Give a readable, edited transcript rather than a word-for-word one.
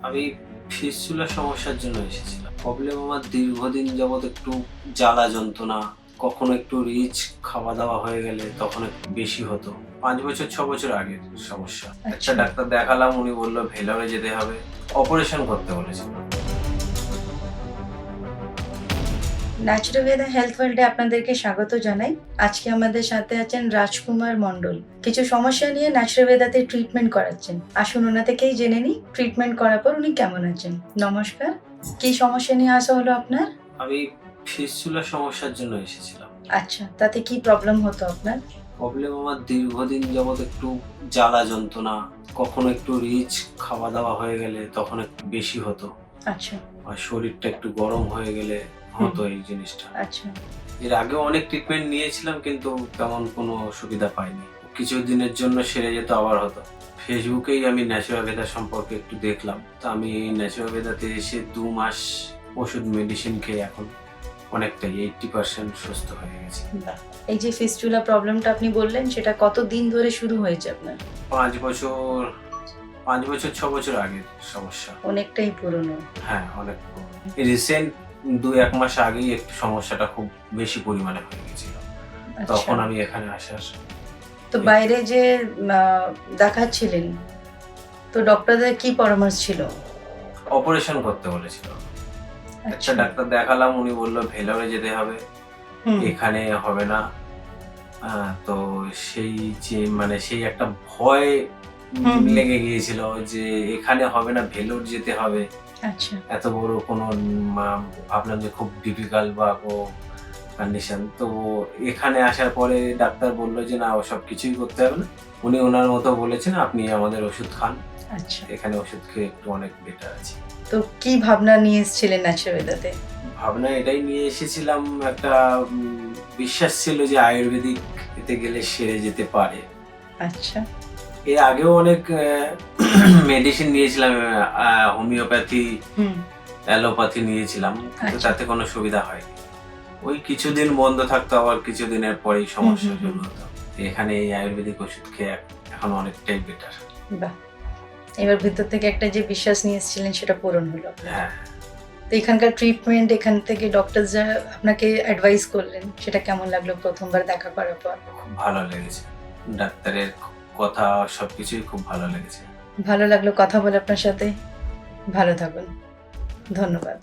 আমি ফিস্টুলা সমস্যার জন্য এসেছিলাম। প্রবলেম আমার দীর্ঘদিন যাবৎ একটু জ্বালা যন্ত্রণা, কখনো একটু রিচ খাওয়া-দাওয়া হয়ে গেলে তখন একটু বেশি হতো। ৫ বছর ৬ বছর আগের সমস্যা। একটা আচ্ছা। ডাক্তার দেখালাম, উনি বলল ভেলোরে যেতে হবে। অপারেশন করতে বলেছিল। ন্যাচুরালভেদা হেলথ ওয়ার্ল্ডে আপনাদেরকে স্বাগত জানাই। আজকে আমাদের সাথে আছেন রাজকুমার মণ্ডল। কিছু সমস্যা নিয়ে ন্যাচুরালভেদাতে ট্রিটমেন্ট করাচ্ছেন। আসুন ওনা থেকেই জেনে নিই ট্রিটমেন্ট করার পর উনি কেমন আছেন। নমস্কার। কি সমস্যা নিয়ে আসা হলো আপনার? আমি ফিস্টুলা সমস্যার জন্য এসেছিলাম। আচ্ছা, তাতে কি প্রবলেম হতো আপনার? প্রবলেম আমার দীর্ঘদিন যাবৎ একটু জ্বালা যন্ত্রণা, কখনো একটু রিচ খাওয়া-দাওয়া হয়ে গেলে তখন একটু বেশি হতো। আচ্ছা। আর শরীরটা একটু গরম হয়ে গেলে হতো এই জিনিসটা। আচ্ছা। এর আগেও অনেক ট্রিটমেন্ট নিয়েছিলাম কিন্তু তেমন কোনো সুবিধা পাইনি। কিছুদিনের জন্য সেরে যেত আবার হতো। ফেসবুকেই আমি ন্যাচুরালভেদা সম্পর্কে একটু দেখলাম। তো আমি এই ন্যাচুরালভেদাতে এসে ২ মাস ওষুধ মেডিসিন খেয়ে এখন অনেকটাই 80% সুস্থ হয়ে গেছি। বাহ! এই যে ফিস্টুলা প্রবলেমটা আপনি বললেন সেটা কতদিন ধরে শুরু হয়েছে আপনার? ৫ বছর ৫ বছর ৬ বছর আগের সমস্যা। অনেকটাই পুরনো। হ্যাঁ, অনেক রিসেন্ট ২-১ মাস আগেই একটু সমস্যাটা খুব বেশি পরিমাণে হয়ে গেছিল। আচ্ছা। তখন আমি এখানে আসার তো বাইরে যে আ দেখাচ্ছিলেন, তো ডক্টরদের কি পরামর্শ ছিল? অপারেশন করতে বলেছিল। একটা আচ্ছা। ডাক্তার দেখালাম, উনি বলল ভেলোরে যেতে হবে। হুম, এখানে হবে না। তো সেই যে মানে সেই একটা ভয় হুম, হুম। লেগে গিয়েছিল যে এখানে হবে না, ভেলোর যেতে হবে। আচ্ছা। এত বড় কোনো ভাবলাম যে খুব ডিফিকাল্ট বা কন্ডিশন। তো এখানে আসার পরে ডাক্তার বলল যে, "না, ওসব কিছুই করতে হবে না।" উনি ওনার মতো বলেছেন, "আপনি আমাদের ওষুধ খান। আচ্ছা। এখানে ওষুধ খেয়ে একটু অনেক বেটার আছি।" তো কি ভাবনা নিয়ে এসেছিলেন ন্যাচারালভেদাতে? ভাবনা এটাই নিয়ে এসেছিলাম, একটা বিশ্বাস ছিল যে আয়ুর্বেদিক এতে গেলে সেরে যেতে পারে। আচ্ছা। এর আগেও অনেক মেডিসিন নিয়েছিলাম, হোমিওপ্যাথি, হুম, অ্যালোপ্যাথি নিয়েছিলাম। কিন্তু আচ্ছা। তাতে কোনো সুবিধা হয়নি। ওই কিছুদিন বন্ধ থাকতো, আবার কিছুদিনের পরেই হুম, সমস্যা হুম, হুম। শুরু হতো। এখানে এই আয়ুর্বেদিক ওষুধ খেয়ে এখন অনেকটাই বেটার। বাহ! এবার ভেতর থেকে একটা যে বিশ্বাস নিয়ে এসেছিলেন সেটা পূরণ হলো আপনার। হ্যাঁ, তো এখানকার ট্রিটমেন্ট, এখান থেকে ডক্টর যা আপনাকে অ্যাডভাইস করলেন, সেটা কেমন লাগলো ১ম বার দেখা করার পর? খুব ভালো লেগেছে। ডাক্তারের কথা সবকিছুই খুব ভালো লেগেছে। ভালো লাগলো কথা বলে আপনার সাথে। ভালো থাকুন। ধন্যবাদ।